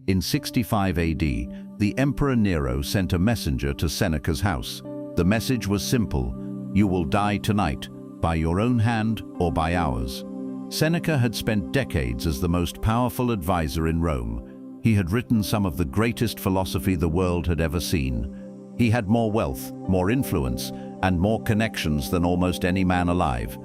In 65 AD, the Emperor Nero sent a messenger to Seneca's house. The message was simple: you will die tonight, by your own hand or by ours. Seneca had spent decades as the most powerful advisor in Rome. He had written some of the greatest philosophy the world had ever seen. He had more wealth, more influence, and more connections than almost any man alive.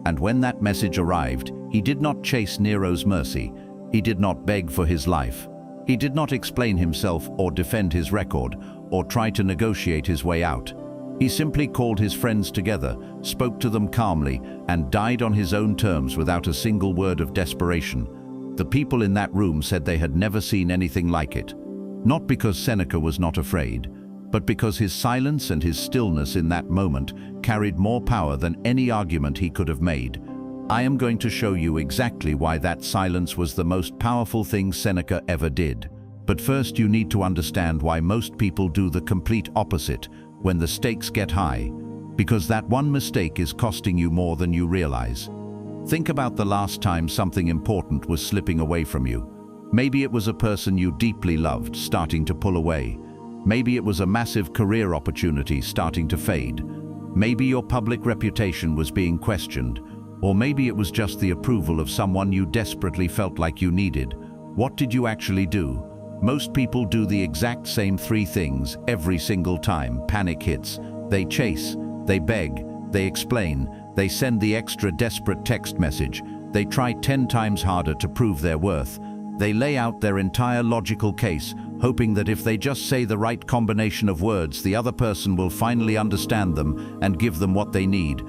And when that message arrived, he did not chase Nero's mercy. He did not beg for his life. He did not explain himself or defend his record or try to negotiate his way out. He simply called his friends together, spoke to them calmly, and died on his own terms without a single word of desperation. The people in that room said they had never seen anything like it. Not because Seneca was not afraid, but because his silence and his stillness in that moment carried more power than any argument he could have made. I am going to show you exactly why that silence was the most powerful thing Seneca ever did. But first you need to understand why most people do the complete opposite when the stakes get high, because that one mistake is costing you more than you realize. Think about the last time something important was slipping away from you. Maybe it was a person you deeply loved starting to pull away. Maybe it was a massive career opportunity starting to fade. Maybe your public reputation was being questioned. Or maybe it was just the approval of someone you desperately felt like you needed. What did you actually do? Most people do the exact same three things every single time panic hits. They chase, they beg, they explain, they send the extra desperate text message. They try 10 times harder to prove their worth. They lay out their entire logical case, hoping that if they just say the right combination of words, the other person will finally understand them and give them what they need.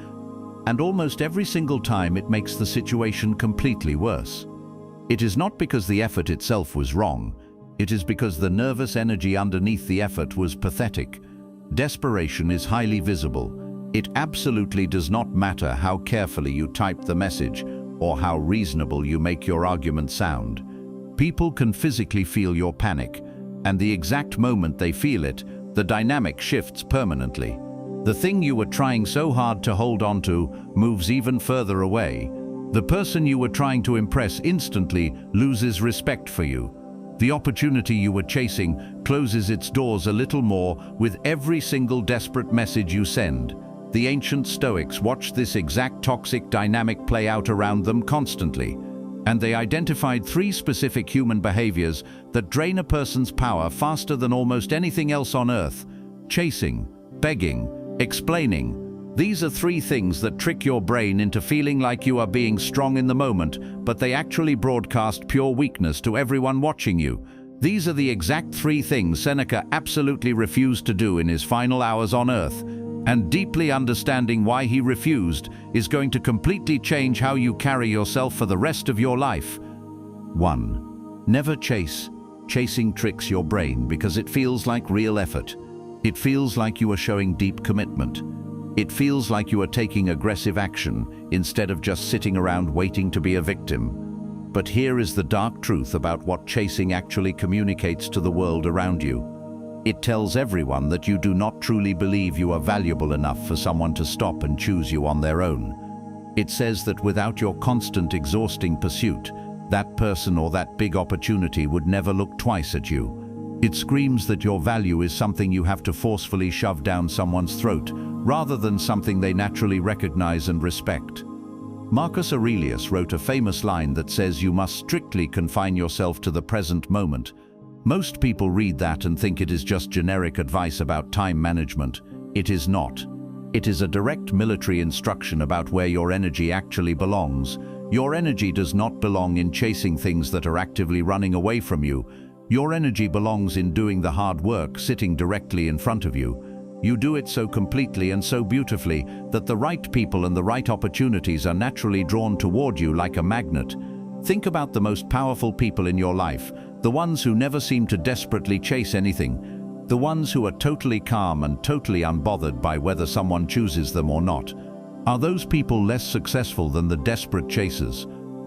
And almost every single time it makes the situation completely worse. It is not because the effort itself was wrong. It is because the nervous energy underneath the effort was pathetic. Desperation is highly visible. It absolutely does not matter how carefully you type the message or how reasonable you make your argument sound. People can physically feel your panic, and the exact moment they feel it, the dynamic shifts permanently. The thing you were trying so hard to hold on to moves even further away. The person you were trying to impress instantly loses respect for you. The opportunity you were chasing closes its doors a little more with every single desperate message you send. The ancient Stoics watched this exact toxic dynamic play out around them constantly, and they identified 3 specific human behaviors that drain a person's power faster than almost anything else on earth: chasing, begging, explaining. These are 3 things that trick your brain into feeling like you are being strong in the moment, but they actually broadcast pure weakness to everyone watching you. These are the exact 3 things Seneca absolutely refused to do in his final hours on Earth, and deeply understanding why he refused is going to completely change how you carry yourself for the rest of your life. 1. Never chase. Chasing tricks your brain because it feels like real effort. It feels like you are showing deep commitment. It feels like you are taking aggressive action instead of just sitting around waiting to be a victim. But here is the dark truth about what chasing actually communicates to the world around you. It tells everyone that you do not truly believe you are valuable enough for someone to stop and choose you on their own. It says that without your constant, exhausting pursuit, that person or that big opportunity would never look twice at you. It screams that your value is something you have to forcefully shove down someone's throat, rather than something they naturally recognize and respect. Marcus Aurelius wrote a famous line that says you must strictly confine yourself to the present moment. Most people read that and think it is just generic advice about time management. It is not. It is a direct military instruction about where your energy actually belongs. Your energy does not belong in chasing things that are actively running away from you. Your energy belongs in doing the hard work sitting directly in front of you. You do it so completely and so beautifully that the right people and the right opportunities are naturally drawn toward you like a magnet. Think about the most powerful people in your life, the ones who never seem to desperately chase anything, the ones who are totally calm and totally unbothered by whether someone chooses them or not. Are those people less successful than the desperate chasers?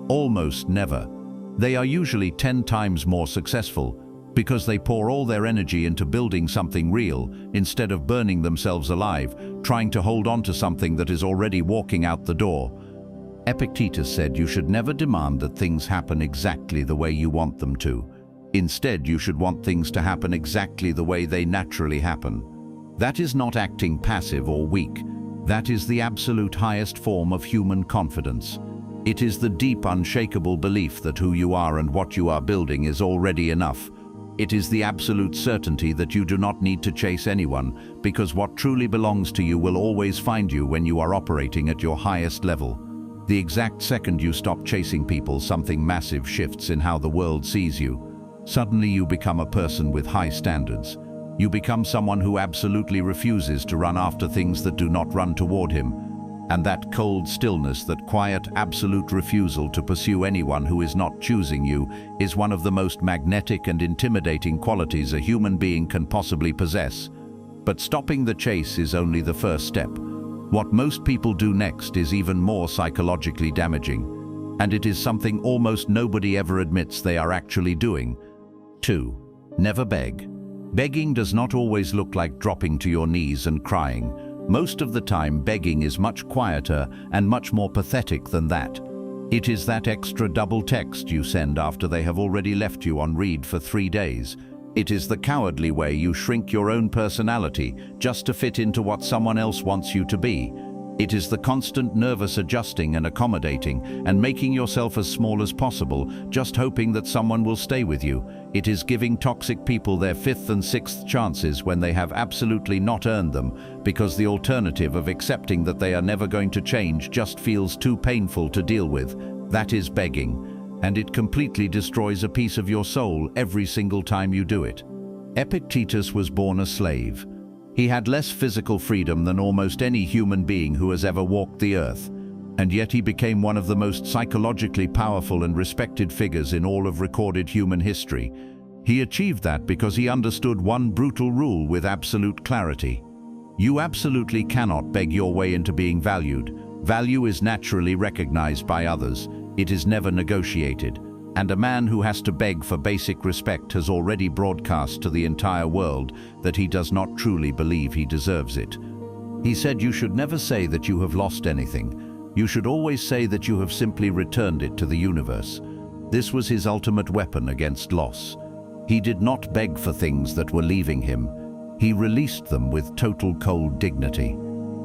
Almost never. They are usually 10 times more successful, because they pour all their energy into building something real instead of burning themselves alive, trying to hold on to something that is already walking out the door. Epictetus said you should never demand that things happen exactly the way you want them to. Instead, you should want things to happen exactly the way they naturally happen. That is not acting passive or weak. That is the absolute highest form of human confidence. It is the deep, unshakable belief that who you are and what you are building is already enough. It is the absolute certainty that you do not need to chase anyone, because what truly belongs to you will always find you when you are operating at your highest level. The exact second you stop chasing people, something massive shifts in how the world sees you. Suddenly you become a person with high standards. You become someone who absolutely refuses to run after things that do not run toward him. And that cold stillness, that quiet, absolute refusal to pursue anyone who is not choosing you, is one of the most magnetic and intimidating qualities a human being can possibly possess. But stopping the chase is only the first step. What most people do next is even more psychologically damaging, and it is something almost nobody ever admits they are actually doing. 2. Never beg. Begging does not always look like dropping to your knees and crying. Most of the time, begging is much quieter and much more pathetic than that. It is that extra double text you send after they have already left you on read for 3 days. It is the cowardly way you shrink your own personality just to fit into what someone else wants you to be. It is the constant nervous adjusting and accommodating and making yourself as small as possible, just hoping that someone will stay with you. It is giving toxic people their 5th and 6th chances when they have absolutely not earned them, because the alternative of accepting that they are never going to change just feels too painful to deal with. That is begging, and it completely destroys a piece of your soul every single time you do it. Epictetus was born a slave. He had less physical freedom than almost any human being who has ever walked the earth, and yet he became one of the most psychologically powerful and respected figures in all of recorded human history. He achieved that because he understood one brutal rule with absolute clarity. You absolutely cannot beg your way into being valued. Value is naturally recognized by others. It is never negotiated. And a man who has to beg for basic respect has already broadcast to the entire world that he does not truly believe he deserves it. He said you should never say that you have lost anything. You should always say that you have simply returned it to the universe. This was his ultimate weapon against loss. He did not beg for things that were leaving him. He released them with total cold dignity.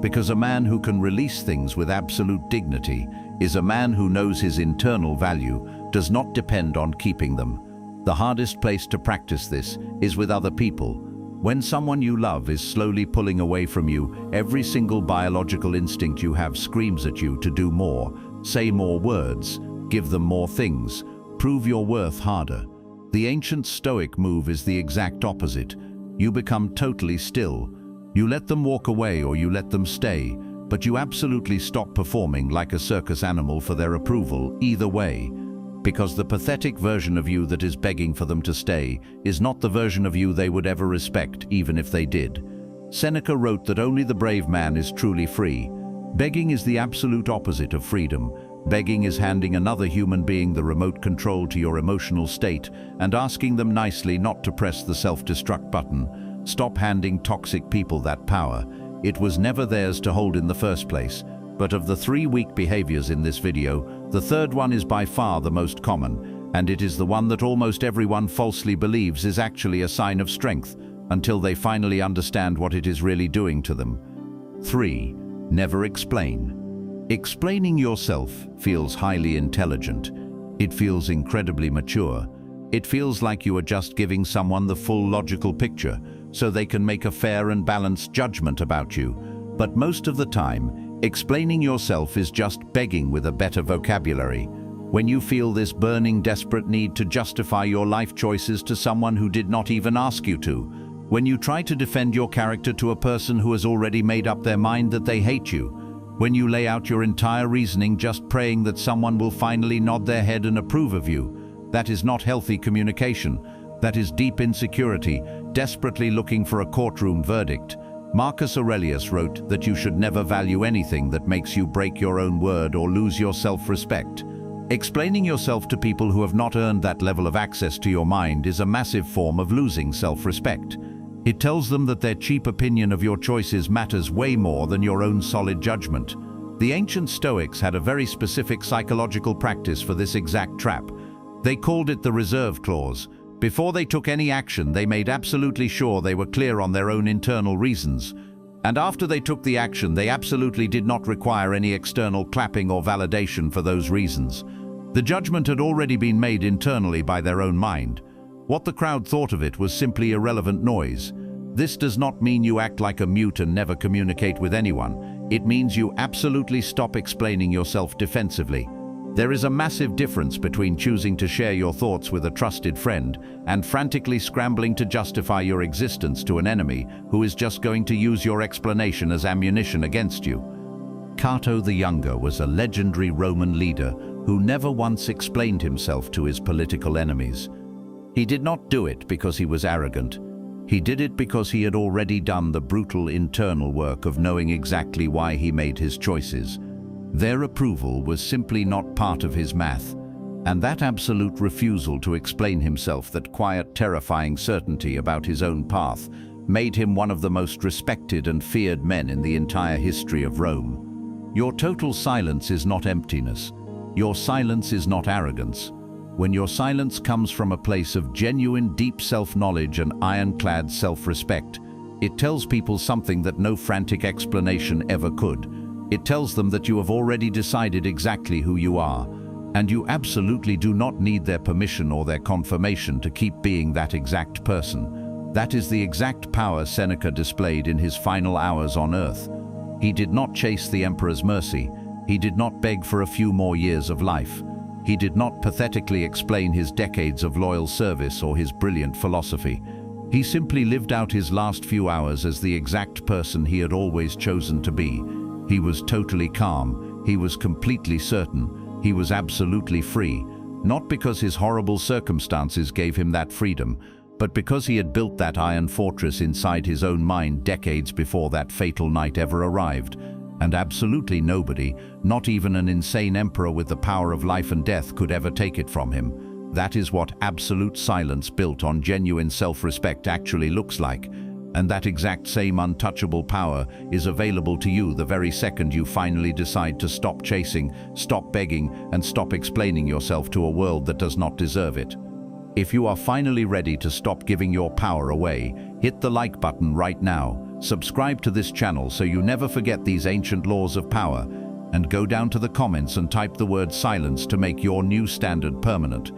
Because a man who can release things with absolute dignity is a man who knows his internal value does not depend on keeping them. The hardest place to practice this is with other people. When someone you love is slowly pulling away from you, every single biological instinct you have screams at you to do more, say more words, give them more things, prove your worth harder. The ancient Stoic move is the exact opposite. You become totally still. You let them walk away or you let them stay, but you absolutely stop performing like a circus animal for their approval, either way. Because the pathetic version of you that is begging for them to stay is not the version of you they would ever respect, even if they did. Seneca wrote that only the brave man is truly free. Begging is the absolute opposite of freedom. Begging is handing another human being the remote control to your emotional state and asking them nicely not to press the self-destruct button. Stop handing toxic people that power. It was never theirs to hold in the first place. But of the 3 weak behaviors in this video, the third one is by far the most common, and it is the one that almost everyone falsely believes is actually a sign of strength, until they finally understand what it is really doing to them. 3. Never explain. Explaining yourself feels highly intelligent. It feels incredibly mature. It feels like you are just giving someone the full logical picture, so they can make a fair and balanced judgment about you. But most of the time, explaining yourself is just begging with a better vocabulary. When you feel this burning, desperate need to justify your life choices to someone who did not even ask you to. When you try to defend your character to a person who has already made up their mind that they hate you. When you lay out your entire reasoning just praying that someone will finally nod their head and approve of you. That is not healthy communication. That is deep insecurity, desperately looking for a courtroom verdict. Marcus Aurelius wrote that you should never value anything that makes you break your own word or lose your self-respect. Explaining yourself to people who have not earned that level of access to your mind is a massive form of losing self-respect. It tells them that their cheap opinion of your choices matters way more than your own solid judgment. The ancient Stoics had a very specific psychological practice for this exact trap. They called it the reserve clause. Before they took any action, they made absolutely sure they were clear on their own internal reasons. And after they took the action, they absolutely did not require any external clapping or validation for those reasons. The judgment had already been made internally by their own mind. What the crowd thought of it was simply irrelevant noise. This does not mean you act like a mute and never communicate with anyone. It means you absolutely stop explaining yourself defensively. There is a massive difference between choosing to share your thoughts with a trusted friend and frantically scrambling to justify your existence to an enemy who is just going to use your explanation as ammunition against you. Cato the Younger was a legendary Roman leader who never once explained himself to his political enemies. He did not do it because he was arrogant. He did it because he had already done the brutal internal work of knowing exactly why he made his choices. Their approval was simply not part of his math, and that absolute refusal to explain himself, that quiet, terrifying certainty about his own path, made him one of the most respected and feared men in the entire history of Rome. Your total silence is not emptiness. Your silence is not arrogance. When your silence comes from a place of genuine, deep self-knowledge and ironclad self-respect, it tells people something that no frantic explanation ever could. It tells them that you have already decided exactly who you are, and you absolutely do not need their permission or their confirmation to keep being that exact person. That is the exact power Seneca displayed in his final hours on earth. He did not chase the emperor's mercy. He did not beg for a few more years of life. He did not pathetically explain his decades of loyal service or his brilliant philosophy. He simply lived out his last few hours as the exact person he had always chosen to be. He was totally calm. He was completely certain. He was absolutely free, not because his horrible circumstances gave him that freedom, but because he had built that iron fortress inside his own mind decades before that fatal night ever arrived. And absolutely nobody, not even an insane emperor with the power of life and death, could ever take it from him. That is what absolute silence built on genuine self-respect actually looks like. And that exact same untouchable power is available to you the very second you finally decide to stop chasing, stop begging, and stop explaining yourself to a world that does not deserve it. If you are finally ready to stop giving your power away, hit the like button right now, subscribe to this channel so you never forget these ancient laws of power, and go down to the comments and type the word silence to make your new standard permanent.